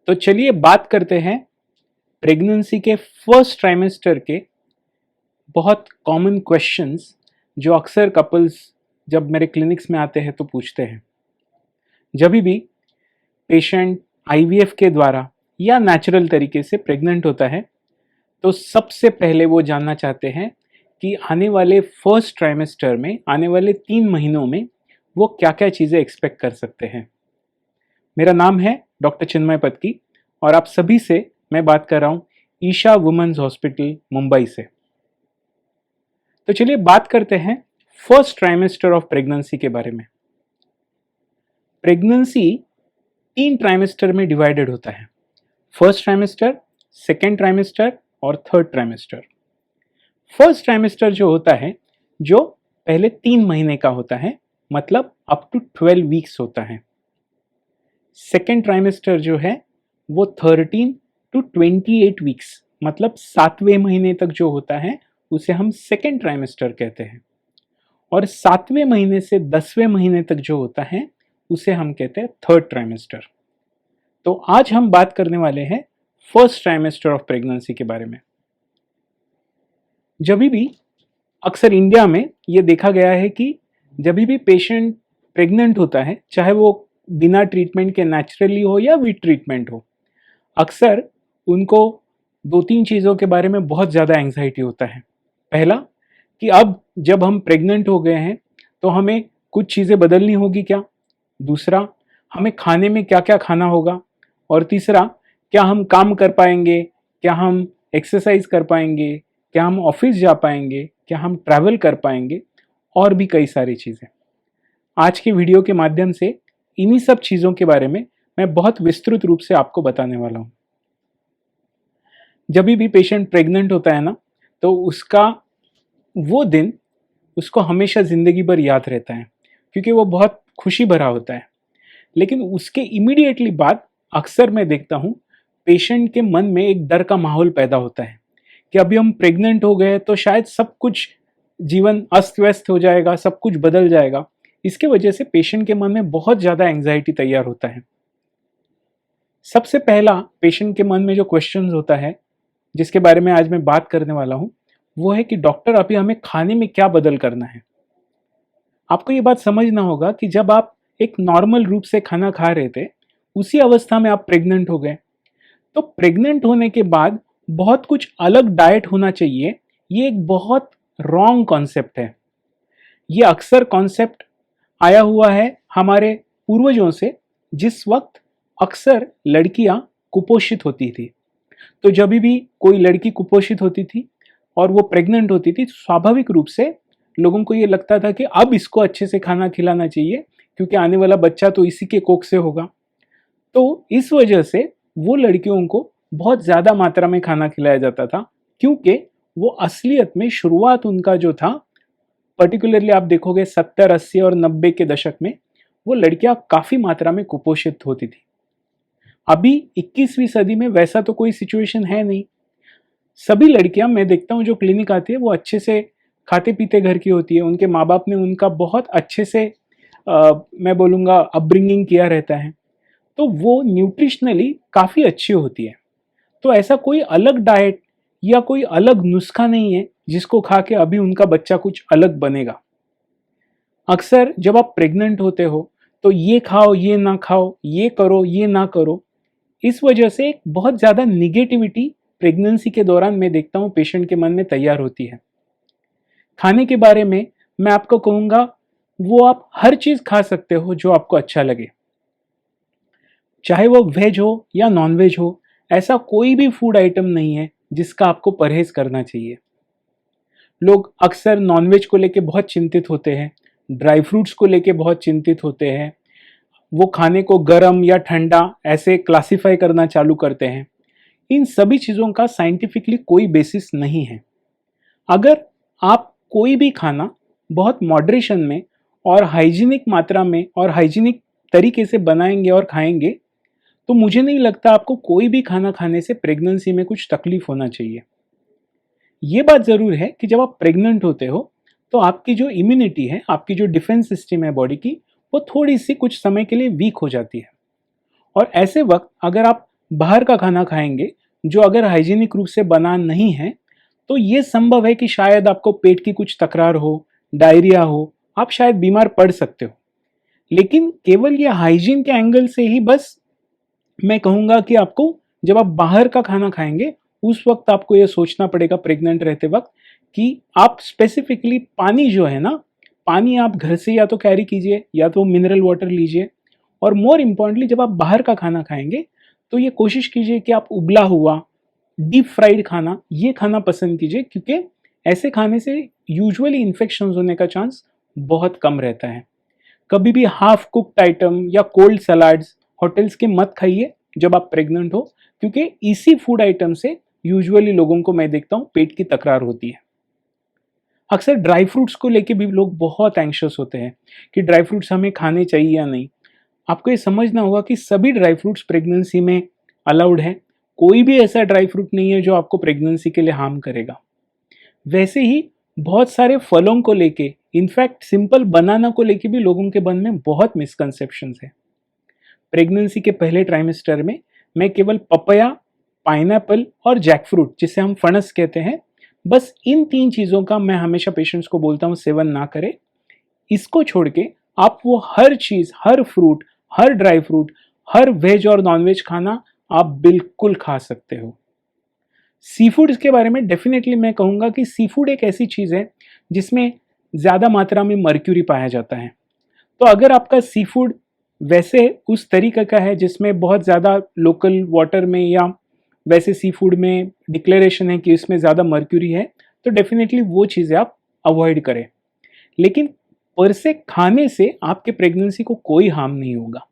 तो चलिए बात करते हैं प्रेगनेंसी के फर्स्ट ट्राइमेस्टर के बहुत कॉमन क्वेश्चंस जो अक्सर कपल्स जब मेरे क्लिनिक्स में आते हैं तो पूछते हैं। जब भी पेशेंट आईवीएफ के द्वारा या नेचुरल तरीके से प्रेग्नेंट होता है तो सबसे पहले वो जानना चाहते हैं कि आने वाले फर्स्ट ट्राइमेस्टर में, आने वाले 3 महीनों में वो क्या क्या चीज़ें एक्सपेक्ट कर सकते हैं। मेरा नाम है डॉक्टर चिन्मय पत्की और आप सभी से मैं बात कर रहा हूँ ईशा वुमेन्स हॉस्पिटल मुंबई से। तो चलिए बात करते हैं फर्स्ट ट्राइमेस्टर ऑफ प्रेगनेंसी के बारे में। प्रेगनेंसी 3 ट्राइमेस्टर में डिवाइडेड होता है, फर्स्ट ट्राइमेस्टर, सेकेंड ट्राइमेस्टर और थर्ड ट्राइमेस्टर। फर्स्ट ट्राइमेस्टर जो होता है, जो पहले 3 महीने का होता है, मतलब अप टू 12 वीक्स होता है। सेकेंड ट्राइमेस्टर जो है वो 13 टू 28 वीक्स, मतलब 7वें महीने तक जो होता है उसे हम सेकेंड ट्राइमेस्टर कहते हैं। और 7वें महीने से 10वें महीने तक जो होता है उसे हम कहते हैं थर्ड ट्राइमेस्टर। तो आज हम बात करने वाले हैं फर्स्ट ट्राइमेस्टर ऑफ प्रेगनेंसी के बारे में। जब भी अक्सर इंडिया में ये देखा गया है कि जब भी पेशेंट प्रेग्नेंट होता है, चाहे वो बिना ट्रीटमेंट के नेचुरली हो या विद ट्रीटमेंट हो, अक्सर उनको 2-3 चीज़ों के बारे में बहुत ज़्यादा एंग्जाइटी होता है। पहला कि अब जब हम प्रेग्नेंट हो गए हैं तो हमें कुछ चीज़ें बदलनी होगी क्या? दूसरा, हमें खाने में क्या क्या खाना होगा? और तीसरा, क्या हम काम कर पाएंगे? क्या हम एक्सरसाइज कर पाएंगे? क्या हम ऑफिस जा पाएंगे? क्या हम ट्रैवल कर पाएंगे? और भी कई सारी चीज़ें। आज के वीडियो के माध्यम से इन्हीं सब चीज़ों के बारे में मैं बहुत विस्तृत रूप से आपको बताने वाला हूँ। जब भी पेशेंट प्रेग्नेंट होता है ना, तो उसका वो दिन उसको हमेशा ज़िंदगी भर याद रहता है, क्योंकि वो बहुत खुशी भरा होता है। लेकिन उसके इमीडिएटली बाद अक्सर मैं देखता हूँ पेशेंट के मन में एक डर का माहौल पैदा होता है कि अभी हम प्रेग्नेंट हो गए तो शायद सब कुछ जीवन अस्त व्यस्त हो जाएगा, सब कुछ बदल जाएगा। इसके वजह से पेशेंट के मन में बहुत ज़्यादा एंग्जाइटी तैयार होता है। सबसे पहला पेशेंट के मन में जो क्वेश्चन होता है, जिसके बारे में आज मैं बात करने वाला हूँ, वो है कि डॉक्टर अभी हमें खाने में क्या बदल करना है। आपको ये बात समझना होगा कि जब आप एक नॉर्मल रूप से खाना खा रहे थे, उसी अवस्था में आप प्रेग्नेंट हो गए, तो प्रेग्नेंट होने के बाद बहुत कुछ अलग डाइट होना चाहिए, ये एक बहुत रॉन्ग कॉन्सेप्ट है। ये अक्सर कॉन्सेप्ट आया हुआ है हमारे पूर्वजों से, जिस वक्त अक्सर लड़कियां कुपोषित होती थी। तो जब भी कोई लड़की कुपोषित होती थी और वो प्रेग्नेंट होती थी, स्वाभाविक रूप से लोगों को ये लगता था कि अब इसको अच्छे से खाना खिलाना चाहिए, क्योंकि आने वाला बच्चा तो इसी के कोख से होगा। तो इस वजह से वो लड़कियों को बहुत ज़्यादा मात्रा में खाना खिलाया जाता था, क्योंकि वो असलियत में शुरुआत उनका जो था, पर्टिकुलरली आप देखोगे 70, 80 और 90 के दशक में, वो लड़कियां काफ़ी मात्रा में कुपोषित होती थी। अभी 21वीं सदी में वैसा तो कोई सिचुएशन है नहीं। सभी लड़कियां मैं देखता हूँ जो क्लिनिक आती है वो अच्छे से खाते पीते घर की होती है, उनके माँ बाप ने उनका बहुत अच्छे से मैं बोलूँगा अपब्रिंगिंग किया रहता है, तो वो न्यूट्रिशनली काफ़ी अच्छी होती है। तो ऐसा कोई अलग डाइट या कोई अलग नुस्खा नहीं है जिसको खा के अभी उनका बच्चा कुछ अलग बनेगा। अक्सर जब आप प्रेग्नेंट होते हो तो ये खाओ, ये ना खाओ, ये करो, ये ना करो, इस वजह से एक बहुत ज़्यादा निगेटिविटी प्रेगनेंसी के दौरान मैं देखता हूँ पेशेंट के मन में तैयार होती है। खाने के बारे में मैं आपको कहूँगा, वो आप हर चीज़ खा सकते हो जो आपको अच्छा लगे, चाहे वो वेज हो या नॉन वेज हो। ऐसा कोई भी फूड आइटम नहीं है जिसका आपको परहेज करना चाहिए। लोग अक्सर नॉनवेज को लेके बहुत चिंतित होते हैं, ड्राई फ्रूट्स को लेके बहुत चिंतित होते हैं, वो खाने को गर्म या ठंडा ऐसे क्लासिफाई करना चालू करते हैं। इन सभी चीज़ों का साइंटिफिकली कोई बेसिस नहीं है। अगर आप कोई भी खाना बहुत मॉडरेशन में और हाइजीनिक मात्रा में और हाइजीनिक तरीके से बनाएंगे और खाएंगे, तो मुझे नहीं लगता आपको कोई भी खाना खाने से प्रेगनेंसी में कुछ तकलीफ होना चाहिए। ये बात ज़रूर है कि जब आप प्रेग्नेंट होते हो तो आपकी जो इम्यूनिटी है, आपकी जो डिफेंस सिस्टम है बॉडी की, वो थोड़ी सी कुछ समय के लिए वीक हो जाती है। और ऐसे वक्त अगर आप बाहर का खाना खाएंगे जो अगर हाइजीनिक रूप से बना नहीं है, तो ये संभव है कि शायद आपको पेट की कुछ तकरार हो, डायरिया हो, आप शायद बीमार पड़ सकते हो। लेकिन केवल ये हाइजीन के एंगल से ही बस मैं कहूँगा कि आपको जब आप बाहर का खाना खाएँगे, उस वक़्त आपको ये सोचना पड़ेगा प्रेग्नेंट रहते वक़्त कि आप स्पेसिफिकली पानी जो है ना, पानी आप घर से या तो कैरी कीजिए या तो मिनरल वाटर लीजिए। और मोर इम्पोर्टेंटली जब आप बाहर का खाना खाएँगे, तो ये कोशिश कीजिए कि आप उबला हुआ, डीप फ्राइड खाना, ये खाना पसंद कीजिए, क्योंकि ऐसे खाने से यूजुअली इन्फेक्शंस होने का चांस बहुत कम रहता है। कभी भी हाफ कुक्ड आइटम या कोल्ड सलाड्स होटल्स के मत खाइए जब आप प्रेग्नेंट हो, क्योंकि इसी फूड आइटम से यूजुअली लोगों को मैं देखता हूँ पेट की तकरार होती है। अक्सर ड्राई फ्रूट्स को लेके भी लोग बहुत एंग्शियस होते हैं कि ड्राई फ्रूट्स हमें खाने चाहिए या नहीं। आपको ये समझना होगा कि सभी ड्राई फ्रूट्स प्रेगनेंसी में अलाउड है। कोई भी ऐसा ड्राई फ्रूट नहीं है जो आपको प्रेगनेंसी के लिए हार्म करेगा। वैसे ही बहुत सारे फलों को लेके, इनफैक्ट सिंपल बनाना को लेके भी लोगों के मन में बहुत मिसकंसेप्शंस है। प्रेगनेंसी के पहले ट्राइमेस्टर में मैं केवल पपया, पाइनएप्पल और जैकफ्रूट, जिसे हम फणस कहते हैं, बस इन 3 चीज़ों का मैं हमेशा पेशेंट्स को बोलता हूँ सेवन ना करें। इसको छोड़ के आप वो हर चीज़, हर फ्रूट, हर ड्राई फ्रूट, हर वेज और नॉन-वेज खाना आप बिल्कुल खा सकते हो। सी फूड्स के बारे में डेफिनेटली मैं कहूँगा कि सी फूड एक ऐसी चीज़ है जिसमें ज़्यादा मात्रा में मर्क्यूरी पाया जाता है। तो अगर आपका सी फूड वैसे उस तरीके का है जिसमें बहुत ज़्यादा लोकल वाटर में या वैसे सी फूड में डिक्लेरेशन है कि इसमें ज़्यादा मर्क्यूरी है, तो डेफिनेटली वो चीज़ें आप अवॉइड करें। लेकिन पर से खाने से आपके प्रेगनेंसी को कोई हार्म नहीं होगा।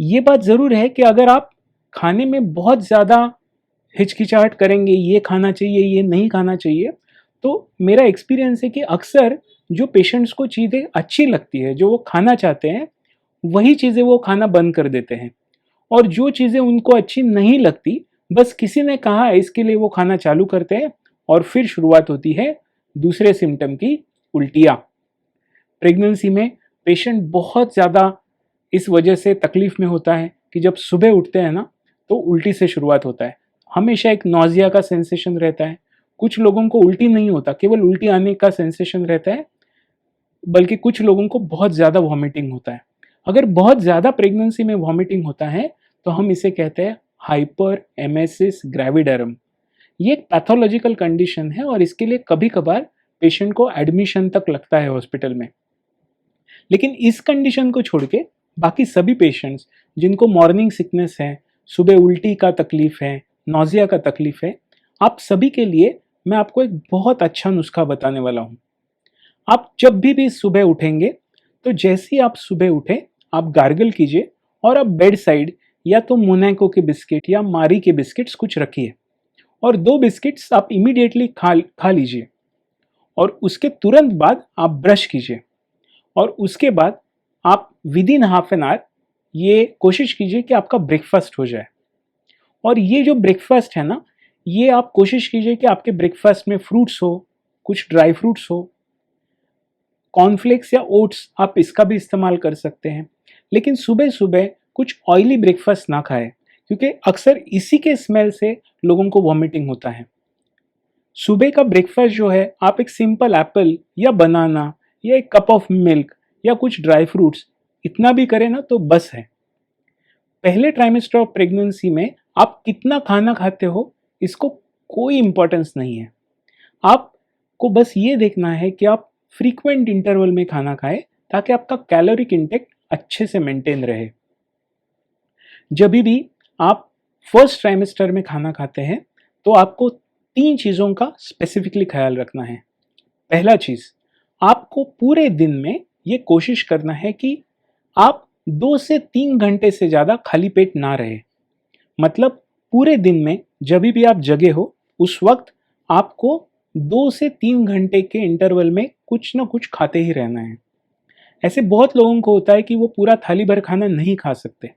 ये बात ज़रूर है कि अगर आप खाने में बहुत ज़्यादा हिचकिचाहट करेंगे, ये खाना चाहिए, ये नहीं खाना चाहिए, तो मेरा एक्सपीरियंस है कि अक्सर जो पेशेंट्स को चीज़ें अच्छी लगती है, जो वो खाना चाहते हैं, वही चीज़ें वो खाना बंद कर देते हैं। और जो चीज़ें उनको अच्छी नहीं लगती, बस किसी ने कहा है इसके लिए वो खाना चालू करते हैं और फिर शुरुआत होती है दूसरे सिम्पटम की, उल्टियाँ। प्रेगनेंसी में पेशेंट बहुत ज़्यादा इस वजह से तकलीफ में होता है कि जब सुबह उठते हैं ना, तो उल्टी से शुरुआत होता है। हमेशा एक नौजिया का सेंसेशन रहता है। कुछ लोगों को उल्टी नहीं होता, केवल उल्टी आने का सेंसेशन रहता है, बल्कि कुछ लोगों को बहुत ज़्यादा वॉमिटिंग होता है। अगर बहुत ज़्यादा प्रेगनेंसी में वॉमिटिंग होता है, तो हम इसे कहते हैं हाइपर एमेसिस ग्रेविडरम। ये एक पैथोलॉजिकल कंडीशन है और इसके लिए कभी-कभार पेशेंट को एडमिशन तक लगता है हॉस्पिटल में। लेकिन इस कंडीशन को छोड़ के बाकी सभी पेशेंट्स जिनको मॉर्निंग सिकनेस है, सुबह उल्टी का तकलीफ है, नौजिया का तकलीफ है, आप सभी के लिए मैं आपको एक बहुत अच्छा नुस्खा बताने वाला हूँ। आप जब भी सुबह उठेंगे, तो जैसे ही आप सुबह उठें, आप गार्गल कीजिए और आप बेड साइड या तो मोनाको के बिस्किट या मारी के बिस्किट्स कुछ रखिए और 2 बिस्किट्स आप इमीडिएटली खा लीजिए और उसके तुरंत बाद आप ब्रश कीजिए और उसके बाद आप विदिन हाफ एन आवर ये कोशिश कीजिए कि आपका ब्रेकफास्ट हो जाए। और ये जो ब्रेकफास्ट है ना, ये आप कोशिश कीजिए कि आपके ब्रेकफास्ट में फ्रूट्स हो, कुछ ड्राई फ्रूट्स हो, कॉर्नफ्लेक्स या ओट्स आप इसका भी इस्तेमाल कर सकते हैं। लेकिन सुबह-सुबह कुछ ऑयली ब्रेकफास्ट ना खाएँ, क्योंकि अक्सर इसी के स्मेल से लोगों को वॉमिटिंग होता है। सुबह का ब्रेकफास्ट जो है, आप एक सिंपल एप्पल या बनाना या एक कप ऑफ मिल्क या कुछ ड्राई फ्रूट्स, इतना भी करें ना तो बस है। पहले ट्राइमेस्टर ऑफ प्रेगनेंसी में आप कितना खाना खाते हो, इसको कोई इम्पोर्टेंस नहीं है। आपको बस ये देखना है कि आप फ्रीक्वेंट इंटरवल में खाना खाएं, ताकि आपका कैलोरिक इंटेक अच्छे से मेंटेन रहे। जब भी आप फर्स्ट ट्राइमेस्टर में खाना खाते हैं, तो आपको 3 चीज़ों का स्पेसिफिकली ख्याल रखना है। पहला चीज़, आपको पूरे दिन में ये कोशिश करना है कि आप 2 से 3 घंटे से ज़्यादा खाली पेट ना रहे। मतलब पूरे दिन में जब भी आप जगे हो, उस वक्त आपको 2 से 3 घंटे के इंटरवल में कुछ ना कुछ खाते ही रहना है। ऐसे बहुत लोगों को होता है कि वो पूरा थाली भर खाना नहीं खा सकते।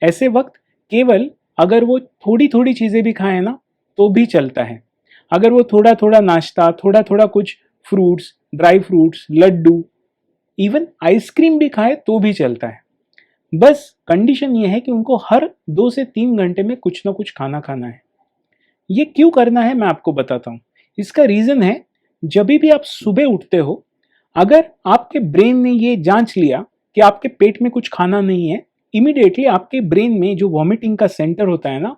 ऐसे वक्त केवल अगर वो थोड़ी-थोड़ी चीज़ें भी खाएँ ना, तो भी चलता है। अगर वो थोड़ा-थोड़ा नाश्ता, थोड़ा-थोड़ा कुछ fruits, dry fruits, laddoo, even ice cream भी खाए तो भी चलता है। बस कंडीशन ये है कि उनको हर 2 से 3 घंटे में कुछ ना कुछ खाना खाना है। ये क्यों करना है मैं आपको बताता हूँ। इसका रीज़न है, जभी भी आप सुबह उठते हो, अगर आपके ब्रेन ने ये जाँच लिया कि आपके पेट में कुछ खाना नहीं है, इमीडिएटली आपके ब्रेन में जो वॉमिटिंग का सेंटर होता है ना,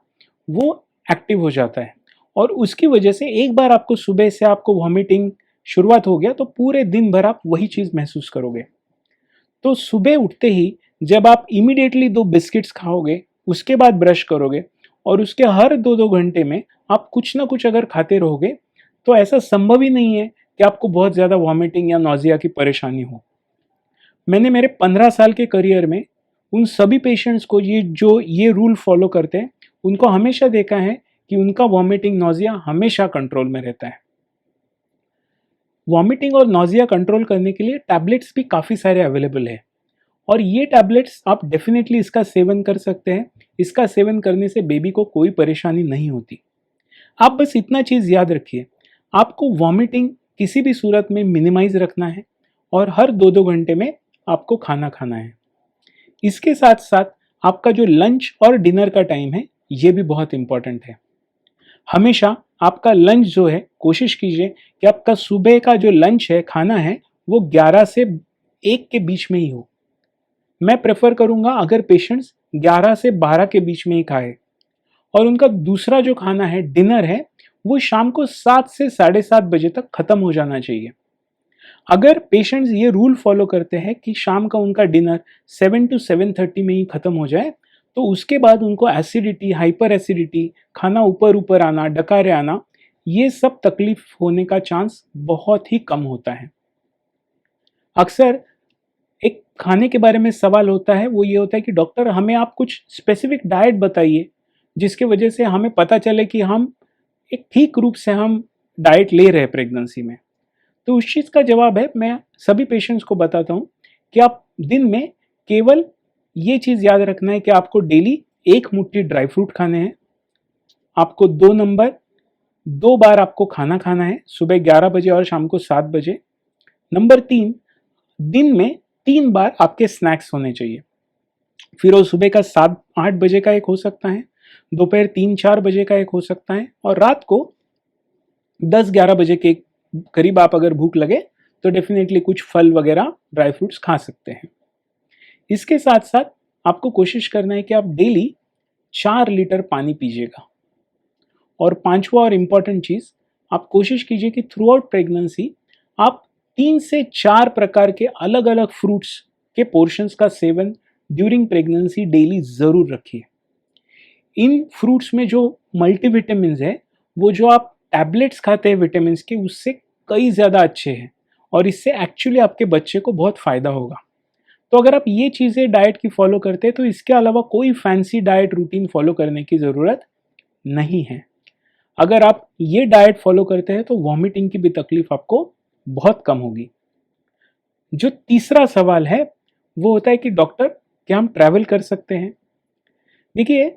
वो एक्टिव हो जाता है और उसकी वजह से एक बार आपको सुबह से आपको वॉमिटिंग शुरुआत हो गया तो पूरे दिन भर आप वही चीज़ महसूस करोगे। तो सुबह उठते ही जब आप इमीडिएटली 2 बिस्किट्स खाओगे, उसके बाद ब्रश करोगे और उसके हर 2-2 घंटे में आप कुछ ना कुछ अगर खाते रहोगे, तो ऐसा संभव ही नहीं है कि आपको बहुत ज़्यादा वॉमिटिंग या नॉज़िया की परेशानी हो। मैंने मेरे 15 साल के करियर में उन सभी पेशेंट्स को ये रूल फ़ॉलो करते हैं, उनको हमेशा देखा है कि उनका वॉमिटिंग, नॉज़िया हमेशा कंट्रोल में रहता है। वॉमिटिंग और नॉज़िया कंट्रोल करने के लिए टैबलेट्स भी काफ़ी सारे अवेलेबल है और ये टैबलेट्स आप डेफ़िनेटली इसका सेवन कर सकते हैं। इसका सेवन करने से बेबी को कोई परेशानी नहीं होती। आप बस इतना चीज़ याद रखिए, आपको वॉमिटिंग किसी भी सूरत में मिनिमाइज़ रखना है और हर 2-2 घंटे में आपको खाना खाना है। इसके साथ-साथ आपका जो लंच और डिनर का टाइम है, ये भी बहुत इम्पोर्टेंट है। हमेशा आपका लंच जो है, कोशिश कीजिए कि आपका सुबह का जो लंच है, खाना है, वो 11 से 1 के बीच में ही हो। मैं प्रेफ़र करूँगा अगर पेशेंट्स 11 से 12 के बीच में ही खाएँ और उनका दूसरा जो खाना है, डिनर है, वो शाम को 7 से साढ़े 7 बजे तक खत्म हो जाना चाहिए। अगर पेशेंट्स ये रूल फ़ॉलो करते हैं कि शाम का उनका डिनर 7 टू 7:30 में ही खत्म हो जाए, तो उसके बाद उनको एसिडिटी, हाइपर एसिडिटी, खाना ऊपर-ऊपर आना, डकारे आना, ये सब तकलीफ़ होने का चांस बहुत ही कम होता है। अक्सर एक खाने के बारे में सवाल होता है, वो ये होता है कि डॉक्टर हमें आप कुछ स्पेसिफ़िक डाइट बताइए, जिसकी वजह से हमें पता चले कि हम एक ठीक रूप से हम डाइट ले रहे हैं प्रेगनेंसी में। तो उस चीज़ का जवाब है, मैं सभी पेशेंट्स को बताता हूँ कि आप दिन में केवल ये चीज़ याद रखना है कि आपको डेली 1 मुट्ठी ड्राई फ्रूट खाने हैं। आपको 2 नंबर 2 बार आपको खाना खाना है, सुबह 11 बजे और शाम को 7 बजे। नंबर 3, दिन में 3 बार आपके स्नैक्स होने चाहिए। फिर वो सुबह का 7-8 बजे का एक हो सकता है, दोपहर 3-4 बजे का एक हो सकता है और रात को 10-11 बजे के करीब आप अगर भूख लगे तो डेफ़िनेटली कुछ फल वगैरह, ड्राई फ्रूट्स खा सकते हैं। इसके साथ-साथ आपको कोशिश करना है कि आप डेली 4 लीटर पानी पीजिएगा और पाँचवा और इम्पोर्टेंट चीज़, आप कोशिश कीजिए कि थ्रू आउट प्रेगनेंसी आप 3 से 4 प्रकार के अलग-अलग फ्रूट्स के पोर्शंस का सेवन ड्यूरिंग प्रेगनेंसी डेली ज़रूर रखिए। इन फ्रूट्स में जो मल्टीविटामिन्स है, वो जो आप टैबलेट्स खाते हैं विटामिन्स के, उससे कई ज़्यादा अच्छे हैं और इससे एक्चुअली आपके बच्चे को बहुत फ़ायदा होगा। तो अगर आप ये चीज़ें डाइट की फ़ॉलो करते हैं, तो इसके अलावा कोई फैंसी डाइट रूटीन फ़ॉलो करने की ज़रूरत नहीं है। अगर आप ये डाइट फ़ॉलो करते हैं, तो वॉमिटिंग की भी तकलीफ़ आपको बहुत कम होगी। जो तीसरा सवाल है, वो होता है कि डॉक्टर, क्या हम ट्रैवल कर सकते हैं? देखिए,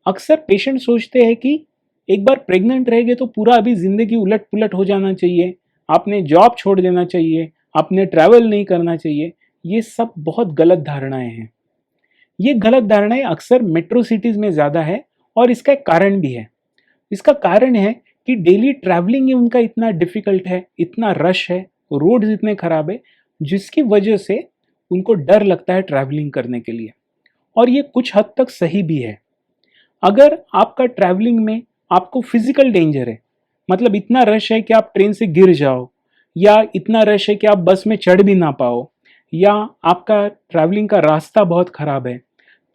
अक्सर पेशेंट सोचते हैं कि एक बार प्रेग्नेंट रह गए तो पूरा अभी ज़िंदगी उलट-पुलट हो जाना चाहिए, आपने जॉब छोड़ देना चाहिए, आपने ट्रैवल नहीं करना चाहिए। ये सब बहुत गलत धारणाएँ हैं। ये गलत धारणाएँ अक्सर मेट्रो सिटीज़ में ज़्यादा है और इसका एक कारण भी है। इसका कारण है कि डेली ट्रैवलिंग ही उनका इतना डिफ़िकल्ट है, इतना रश है, रोड्स इतने खराब है, जिसकी वजह से उनको डर लगता है ट्रैवलिंग करने के लिए और ये कुछ हद तक सही भी है। अगर आपका ट्रैवलिंग में आपको फिजिकल डेंजर है, मतलब इतना रश है कि आप ट्रेन से गिर जाओ या इतना रश है कि आप बस में चढ़ भी ना पाओ या आपका ट्रैवलिंग का रास्ता बहुत ख़राब है,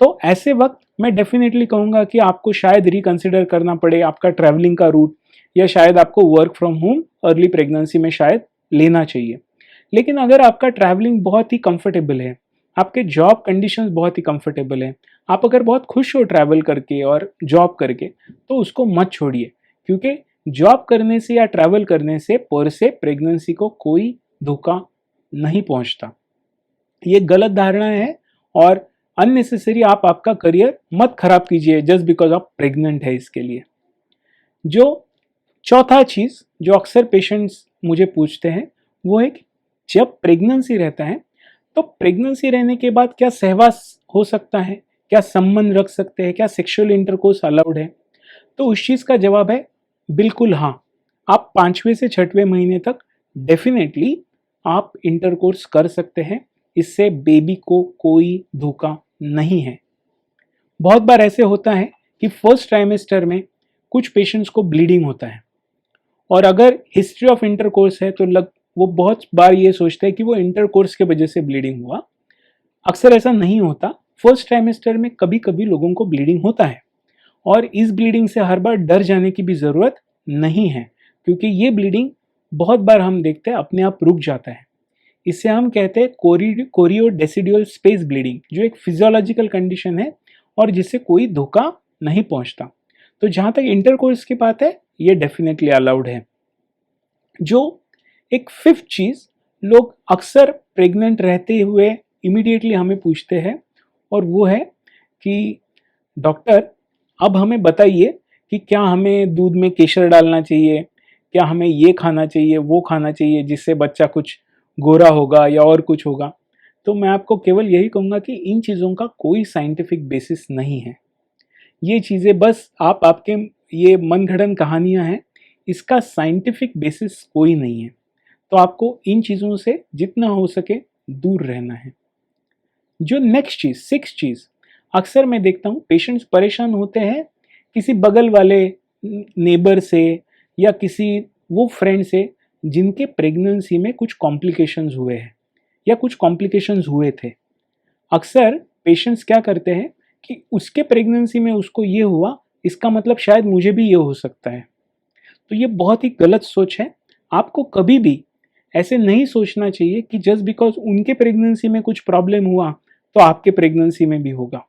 तो ऐसे वक्त मैं डेफिनेटली कहूँगा कि आपको शायद रिकंसिडर करना पड़े आपका ट्रैवलिंग का रूट या शायद आपको work from home early pregnancy में शायद लेना चाहिए। लेकिन अगर आपका ट्रैवलिंग बहुत ही कंफर्टेबल है, आपके जॉब कंडीशंस बहुत ही कंफर्टेबल है, आप अगर बहुत खुश हो ट्रैवल करके और जॉब करके, तो उसको मत छोड़िए, क्योंकि जॉब करने से या ट्रैवल करने से पर से प्रेगनेंसी को कोई धोखा नहीं पहुंचता। ये गलत धारणा है और अननेसेसरी आप आपका करियर मत खराब कीजिए जस्ट बिकॉज आप प्रेग्नेंट है इसके लिए। जो चौथा चीज़ जो अक्सर पेशेंट्स मुझे पूछते हैं, वो है कि जब प्रेगनेंसी रहता है, तो प्रेगनेंसी रहने के बाद क्या सहवास हो सकता है, क्या संबंध रख सकते हैं, क्या सेक्सुअल इंटरकोर्स अलाउड है? तो उस चीज़ का जवाब है बिल्कुल हाँ। आप 5वें से 6वें महीने तक डेफिनेटली आप इंटरकोर्स कर सकते हैं, इससे बेबी को कोई धोखा नहीं है। बहुत बार ऐसे होता है कि फर्स्ट ट्राइमेस्टर में कुछ पेशेंट्स को ब्लीडिंग होता है, और अगर हिस्ट्री ऑफ इंटरकोर्स है तो वो बहुत बार ये सोचते हैं कि वो इंटरकोर्स के वजह से ब्लीडिंग हुआ। अक्सर ऐसा नहीं होता। फर्स्ट ट्राइमेस्टर में कभी कभी लोगों को ब्लीडिंग होता है, और इस ब्लीडिंग से हर बार डर जाने की भी ज़रूरत नहीं है, क्योंकि ये ब्लीडिंग बहुत बार हम देखते हैं अपने आप रुक जाता है। इसे हम कहते हैं कोरियोडेसिडुअल स्पेस ब्लीडिंग, जो एक फिजियोलॉजिकल कंडीशन है और जिससे कोई धोखा नहीं पहुंचता। तो जहाँ तक इंटरकोर्स की बात है, ये डेफिनेटली अलाउड है। जो एक फिफ्थ चीज़ लोग अक्सर प्रेग्नेंट रहते हुए इमीडिएटली हमें पूछते हैं, और वो है कि डॉक्टर अब हमें बताइए कि क्या हमें दूध में केसर डालना चाहिए, क्या हमें ये खाना चाहिए, वो खाना चाहिए जिससे बच्चा कुछ गोरा होगा या और कुछ होगा। तो मैं आपको केवल यही कहूँगा कि इन चीज़ों का कोई साइंटिफिक बेसिस नहीं है। ये चीज़ें बस आपके ये मनगढ़ंत कहानियाँ हैं, इसका साइंटिफिक बेसिस कोई नहीं है। तो आपको इन चीज़ों से जितना हो सके दूर रहना है। जो नेक्स्ट चीज़, सिक्स्थ चीज़, अक्सर मैं देखता हूँ पेशेंट्स परेशान होते हैं किसी बगल वाले नेबर से या किसी वो फ्रेंड से जिनके प्रेगनेंसी में कुछ कॉम्प्लिकेशंस हुए हैं या कुछ कॉम्प्लिकेशंस हुए थे। अक्सर पेशेंट्स क्या करते हैं कि उसके प्रेगनेंसी में उसको ये हुआ, इसका मतलब शायद मुझे भी ये हो सकता है। तो ये बहुत ही गलत सोच है। आपको कभी भी ऐसे नहीं सोचना चाहिए कि जस्ट बिकॉज उनके प्रेगनेंसी में कुछ प्रॉब्लम हुआ तो आपके प्रेगनेंसी में भी होगा।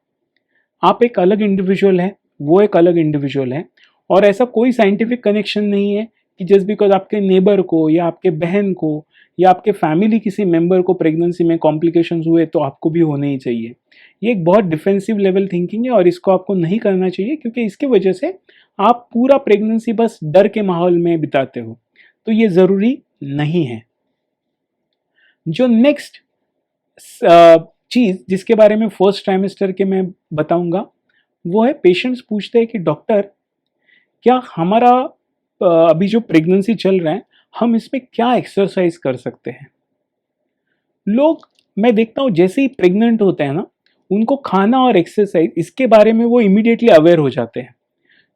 आप एक अलग इंडिविजुअल हैं, वो एक अलग इंडिविजुअल है, और ऐसा कोई साइंटिफिक कनेक्शन नहीं है कि जस्ट बिकॉज आपके नेबर को या आपके बहन को या आपके फैमिली किसी मेंबर को प्रेगनेंसी में कॉम्प्लिकेशंस हुए तो आपको भी होने ही चाहिए। ये एक बहुत डिफेंसिव लेवल थिंकिंग है और इसको आपको नहीं करना चाहिए, क्योंकि इसकी वजह से आप पूरा प्रेगनेंसी बस डर के माहौल में बिताते हो, तो ये ज़रूरी नहीं है। जो नेक्स्ट चीज़ जिसके बारे में फर्स्ट ट्राइमेस्टर के मैं बताऊंगा, वो है पेशेंट्स पूछते हैं कि डॉक्टर क्या हमारा अभी जो प्रेगनेंसी चल रहा है हम इसमें क्या एक्सरसाइज कर सकते हैं। लोग, मैं देखता हूँ जैसे ही प्रेग्नेंट होते हैं ना, उनको खाना और एक्सरसाइज इसके बारे में वो इमीडिएटली अवेयर हो जाते हैं।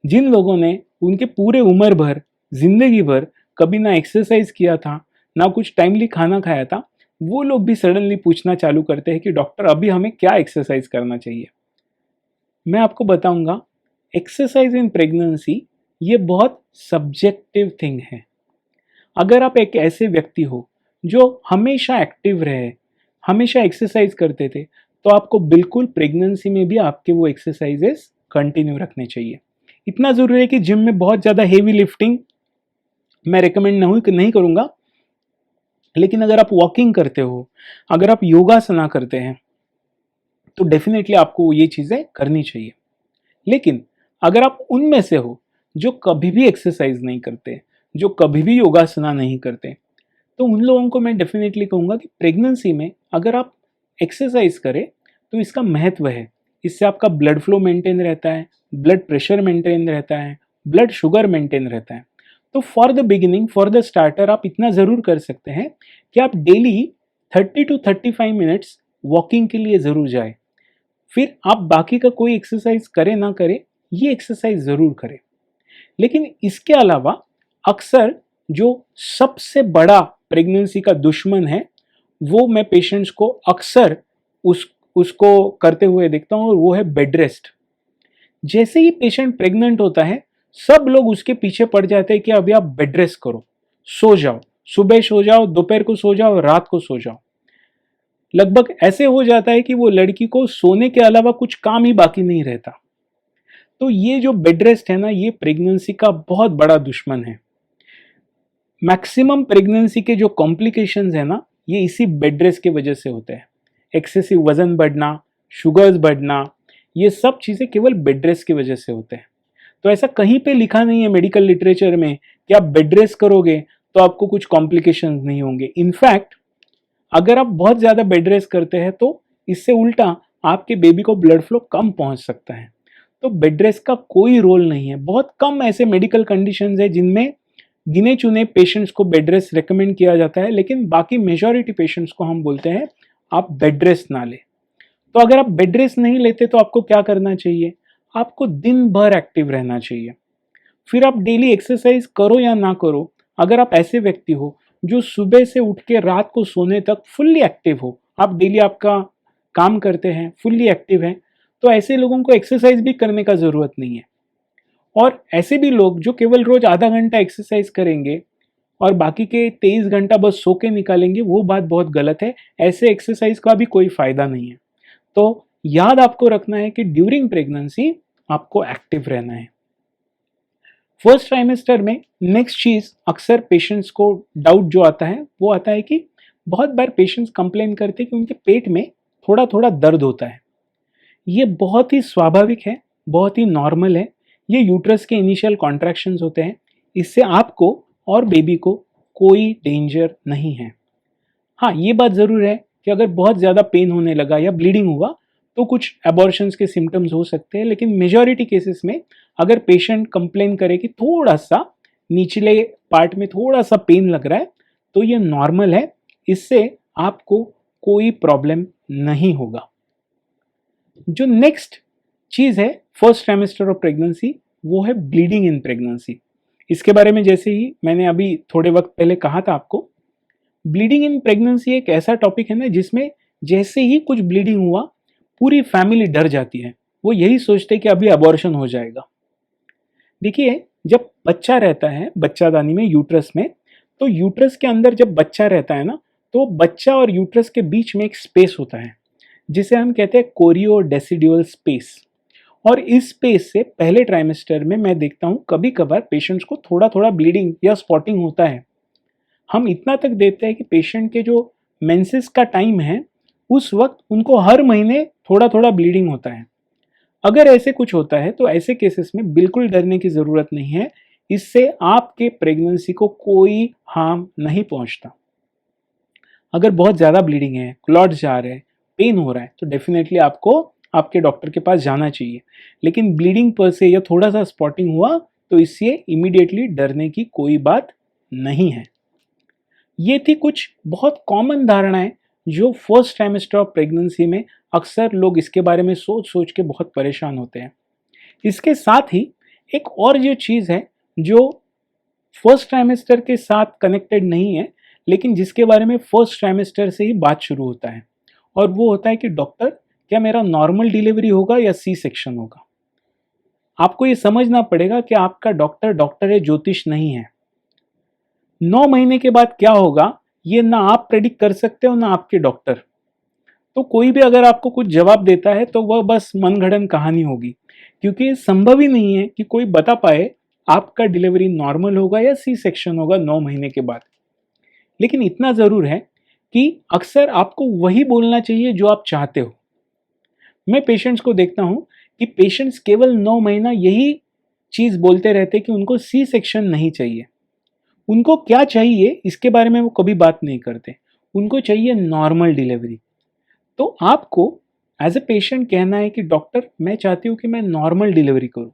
जिन लोगों ने उनके पूरे उम्र भर, जिंदगी भर कभी ना एक्सरसाइज किया था, ना कुछ टाइमली खाना खाया था, वो लोग भी सडनली पूछना चालू करते हैं कि डॉक्टर अभी हमें क्या एक्सरसाइज करना चाहिए। मैं आपको बताऊंगा, एक्सरसाइज इन प्रेगनेंसी ये बहुत सब्जेक्टिव थिंग है। अगर आप एक ऐसे व्यक्ति हो जो हमेशा एक्टिव रहे, हमेशा एक्सरसाइज करते थे, तो आपको बिल्कुल प्रेगनेंसी में भी आपके वो एक्सरसाइजेस कंटिन्यू रखने चाहिए। इतना ज़रूरी है कि जिम में बहुत ज़्यादा हेवी लिफ्टिंग मैं रिकमेंड नहीं करूँगा, लेकिन अगर आप वॉकिंग करते हो, अगर आप योगासना करते हैं, तो डेफिनेटली आपको ये चीज़ें करनी चाहिए। लेकिन अगर आप उनमें से हो जो कभी भी एक्सरसाइज नहीं करते, जो कभी भी योगासना नहीं करते, तो उन लोगों को मैं डेफिनेटली कहूँगा कि प्रेगनेंसी में अगर आप एक्सरसाइज करें तो इसका महत्व है। इससे आपका ब्लड फ्लो मेंटेन रहता है, ब्लड प्रेशर मेंटेन रहता है, ब्लड शुगर मेंटेन रहता है। तो for the beginning, for the starter, आप इतना ज़रूर कर सकते हैं कि आप डेली 30 to 35 मिनट्स वॉकिंग के लिए ज़रूर जाए। फिर आप बाकी का कोई एक्सरसाइज करें ना करें, ये एक्सरसाइज ज़रूर करें। लेकिन इसके अलावा अक्सर जो सबसे बड़ा प्रेगनेंसी का दुश्मन है, वो मैं पेशेंट्स को अक्सर उसको करते हुए देखता हूँ, और वो है बेड रेस्ट। जैसे ही पेशेंट प्रेग्नेंट होता है, सब लोग उसके पीछे पड़ जाते हैं कि अभी आप बेड रेस्ट करो, सो जाओ, सुबह सो जाओ, दोपहर को सो जाओ, रात को सो जाओ। लगभग ऐसे हो जाता है कि वो लड़की को सोने के अलावा कुछ काम ही बाकी नहीं रहता। तो ये जो बेड रेस्ट है ना, ये प्रेगनेंसी का बहुत बड़ा दुश्मन है। मैक्सिमम प्रेगनेंसी के जो कॉम्प्लिकेशंस है ना, ये इसी बेड रेस्ट के वजह से होते हैं। एक्सेसिव वजन बढ़ना, शुगर्स बढ़ना, ये सब चीज़ें केवल बेड रेस्ट की वजह से होते हैं। तो ऐसा कहीं पे लिखा नहीं है मेडिकल लिटरेचर में कि आप बेड रेस्ट करोगे तो आपको कुछ कॉम्प्लिकेशंस नहीं होंगे। इनफैक्ट अगर आप बहुत ज़्यादा बेड रेस्ट करते हैं तो इससे उल्टा आपके बेबी को ब्लड फ्लो कम पहुंच सकता है। तो बेड रेस्ट का कोई रोल नहीं है। बहुत कम ऐसे मेडिकल कंडीशंस है जिनमें गिने चुने पेशेंट्स को बेड रेस्ट रिकमेंड किया जाता है, लेकिन बाकी मेजॉरिटी पेशेंट्स को हम बोलते हैं आप बेड रेस्ट ना ले। तो अगर आप बेड रेस्ट नहीं लेते तो आपको क्या करना चाहिए? आपको दिन भर एक्टिव रहना चाहिए। फिर आप डेली एक्सरसाइज करो या ना करो, अगर आप ऐसे व्यक्ति हो जो सुबह से उठ के रात को सोने तक फुल्ली एक्टिव हो, आप डेली आपका काम करते हैं, फुल्ली एक्टिव हैं, तो ऐसे लोगों को एक्सरसाइज भी करने का जरूरत नहीं है। और ऐसे भी लोग जो केवल रोज आधा घंटा एक्सरसाइज करेंगे और बाकी के 23 घंटा बस सो के निकालेंगे, वो बात बहुत गलत है। ऐसे एक्सरसाइज का भी कोई फायदा नहीं है। तो याद आपको रखना है कि ड्यूरिंग प्रेगनेंसी आपको एक्टिव रहना है। फर्स्ट ट्राइमेस्टर में नेक्स्ट चीज अक्सर पेशेंट्स को डाउट जो आता है वो आता है कि बहुत बार पेशेंट्स कंप्लेन करते हैं कि उनके पेट में थोड़ा थोड़ा दर्द होता है। ये बहुत ही स्वाभाविक है, बहुत ही नॉर्मल है। ये यूट्रस के इनिशियल कॉन्ट्रैक्शंस होते हैं। इससे आपको और बेबी को कोई डेंजर नहीं है। हाँ, ये बात ज़रूर है कि अगर बहुत ज़्यादा पेन होने लगा या ब्लीडिंग हुआ तो कुछ एबॉर्शंस के सिम्टम्स हो सकते हैं, लेकिन मेजॉरिटी केसेस में अगर पेशेंट कंप्लेन करे कि थोड़ा सा निचले पार्ट में थोड़ा सा पेन लग रहा है तो ये नॉर्मल है। इससे आपको कोई प्रॉब्लम नहीं होगा। जो नेक्स्ट चीज़ है फर्स्ट ट्राइमेस्टर ऑफ प्रेगनेंसी, वो है ब्लीडिंग इन प्रेगनेंसी। इसके बारे में जैसे ही मैंने अभी थोड़े वक्त पहले कहा था आपको, ब्लीडिंग इन प्रेगनेंसी एक ऐसा टॉपिक है ना जिसमें जैसे ही कुछ ब्लीडिंग हुआ पूरी फैमिली डर जाती है। वो यही सोचते हैं कि अभी अबॉर्शन हो जाएगा। देखिए, जब बच्चा रहता है बच्चादानी में, यूट्रस में, तो यूट्रस के अंदर जब बच्चा रहता है ना, तो बच्चा और यूट्रस के बीच में एक स्पेस होता है जिसे हम कहते हैं कोरियोडेसिडुअल स्पेस। और इस स्पेस से पहले ट्राइमेस्टर में मैं देखता हूँ कभी कभार पेशेंट्स को थोड़ा थोड़ा ब्लीडिंग या स्पॉटिंग होता है। हम इतना तक देते हैं कि पेशेंट के जो मेंसेस का टाइम है उस वक्त उनको हर महीने थोड़ा थोड़ा ब्लीडिंग होता है। अगर ऐसे कुछ होता है तो ऐसे केसेस में बिल्कुल डरने की ज़रूरत नहीं है। इससे आपके प्रेगनेंसी को कोई हार्म नहीं पहुंचता। अगर बहुत ज़्यादा ब्लीडिंग है, क्लॉट जा रहे हैं, पेन हो रहा है, तो डेफिनेटली आपको आपके डॉक्टर के पास जाना चाहिए। लेकिन ब्लीडिंग पर से या थोड़ा सा स्पॉटिंग हुआ तो इससे इमीडिएटली डरने की कोई बात नहीं है। ये थी कुछ बहुत कॉमन धारणाएं जो फर्स्ट ट्राइमेस्टर ऑफ प्रेगनेंसी में अक्सर लोग इसके बारे में सोच सोच के बहुत परेशान होते हैं। इसके साथ ही एक और जो चीज़ है जो फर्स्ट ट्राइमेस्टर के साथ कनेक्टेड नहीं है, लेकिन जिसके बारे में फर्स्ट ट्राइमेस्टर से ही बात शुरू होता है, और वो होता है कि डॉक्टर, क्या मेरा नॉर्मल डिलीवरी होगा या सी सेक्शन होगा? आपको ये समझना पड़ेगा कि आपका डॉक्टर डॉक्टर है, ज्योतिष नहीं है। 9 महीने के बाद क्या होगा ये ना आप प्रेडिक्ट कर सकते हो ना आपके डॉक्टर। तो कोई भी अगर आपको कुछ जवाब देता है तो वह बस मनगढ़ंत कहानी होगी, क्योंकि संभव ही नहीं है कि कोई बता पाए आपका डिलीवरी नॉर्मल होगा या सी सेक्शन होगा 9 महीने के बाद। लेकिन इतना ज़रूर है कि अक्सर आपको वही बोलना चाहिए जो आप चाहते हो। मैं पेशेंट्स को देखता हूं कि पेशेंट्स केवल 9 महीना यही चीज़ बोलते रहते कि उनको सी सेक्शन नहीं चाहिए। उनको क्या चाहिए इसके बारे में वो कभी बात नहीं करते। उनको चाहिए नॉर्मल डिलीवरी। तो आपको एज ए पेशेंट कहना है कि डॉक्टर, मैं चाहती हूँ कि मैं नॉर्मल डिलीवरी करूँ।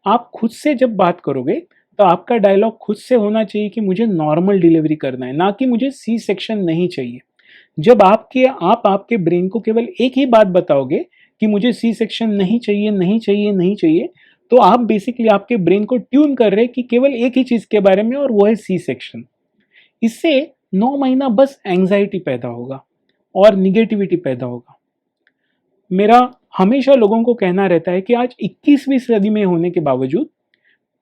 आप खुद से जब बात करोगे तो आपका डायलॉग खुद से होना चाहिए कि मुझे नॉर्मल डिलीवरी करना है, ना कि मुझे सी सेक्शन नहीं चाहिए। जब आप आपके ब्रेन को केवल एक ही बात बताओगे कि मुझे सी सेक्शन नहीं चाहिए, नहीं चाहिए, नहीं चाहिए, तो आप बेसिकली आपके ब्रेन को ट्यून कर रहे हैं कि केवल एक ही चीज़ के बारे में, और वो है सी सेक्शन। इससे 9 महीना बस एंग्जाइटी पैदा होगा और निगेटिविटी पैदा होगा। मेरा हमेशा लोगों को कहना रहता है कि आज 21वीं सदी में होने के बावजूद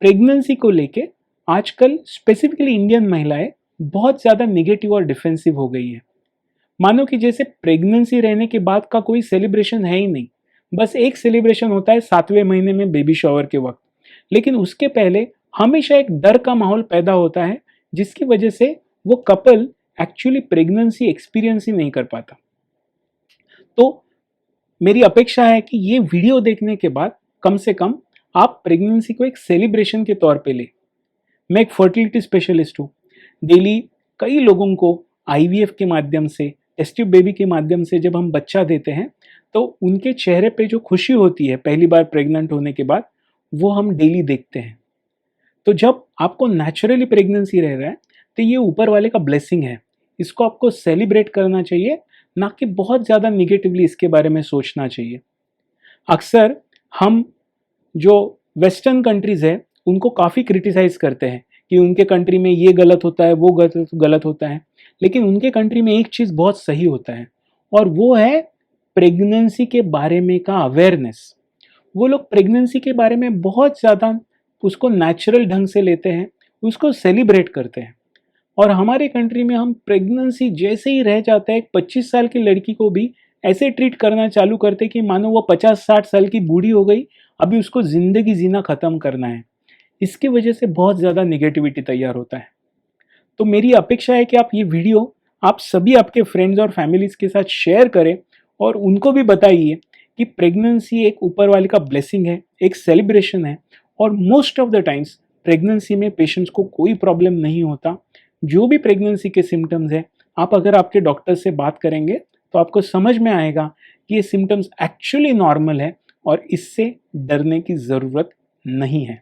प्रेगनेंसी को लेके आजकल स्पेसिफिकली इंडियन महिलाएं बहुत ज़्यादा निगेटिव और डिफेंसिव हो गई है। मानो कि जैसे प्रेगनेंसी रहने के बाद का कोई सेलिब्रेशन है ही नहीं। बस एक सेलिब्रेशन होता है 7वें महीने में बेबी शॉवर के वक्त, लेकिन उसके पहले हमेशा एक डर का माहौल पैदा होता है जिसकी वजह से वो कपल एक्चुअली प्रेगनेंसी एक्सपीरियंस ही नहीं कर पाता। तो मेरी अपेक्षा है कि ये वीडियो देखने के बाद कम से कम आप प्रेगनेंसी को एक सेलिब्रेशन के तौर पे ले। मैं एक फर्टिलिटी स्पेशलिस्ट हूँ। डेली कई लोगों को आईवीएफ के माध्यम से, टेस्ट ट्यूब बेबी के माध्यम से जब हम बच्चा देते हैं तो उनके चेहरे पे जो खुशी होती है पहली बार प्रेग्नेंट होने के बाद, वो हम डेली देखते हैं। तो जब आपको नेचुरली प्रेगनेंसी रह रहा है, तो ये ऊपर वाले का ब्लेसिंग है। इसको आपको सेलिब्रेट करना चाहिए, ना कि बहुत ज़्यादा नेगेटिवली इसके बारे में सोचना चाहिए। अक्सर हम जो वेस्टर्न कंट्रीज़ है, उनको काफ़ी क्रिटिसाइज़ करते हैं कि उनके कंट्री में ये गलत होता है, वो गलत गलत होता है। लेकिन उनके कंट्री में एक चीज़ बहुत सही होता है, और वो है प्रेगनेंसी के बारे में का अवेयरनेस। वो लोग प्रेगनेंसी के बारे में बहुत ज़्यादा उसको नेचुरल ढंग से लेते हैं, उसको सेलिब्रेट करते हैं। और हमारे कंट्री में हम प्रेगनेंसी जैसे ही रह जाता है, एक 25 साल की लड़की को भी ऐसे ट्रीट करना चालू करते कि मानो वो 50-60 साल की बूढ़ी हो गई, अभी उसको ज़िंदगी जीना ख़त्म करना है। इसकी वजह से बहुत ज़्यादा नेगेटिविटी तैयार होता है। तो मेरी अपेक्षा है कि आप ये वीडियो आप सभी आपके फ्रेंड्स और फैमिलीज़ के साथ शेयर करें, और उनको भी बताइए कि प्रेगनेंसी एक ऊपर वाले का ब्लेसिंग है, एक सेलिब्रेशन है, और most of the times pregnancy में पेशेंट्स को कोई प्रॉब्लम नहीं होता। जो भी प्रेगनेंसी के सिम्टम्स हैं, आप अगर आपके डॉक्टर से बात करेंगे तो आपको समझ में आएगा कि ये सिम्टम्स एक्चुअली नॉर्मल है और इससे डरने की ज़रूरत नहीं है।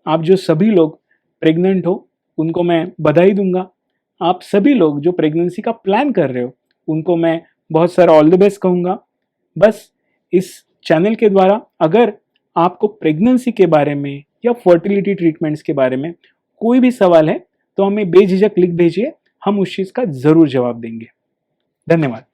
आप जो सभी लोग प्रेग्नेंट हो, उनको मैं बधाई दूंगा। आप सभी लोग जो प्रेगनेंसी का प्लान कर रहे हो, उनको मैं बहुत सारा ऑल द बेस्ट कहूँगा। बस इस चैनल के द्वारा अगर आपको प्रेगनेंसी के बारे में या फर्टिलिटी ट्रीटमेंट्स के बारे में कोई भी सवाल है, तो हमें बेझिझक लिख भेजिए, हम उस चीज़ का ज़रूर जवाब देंगे। धन्यवाद।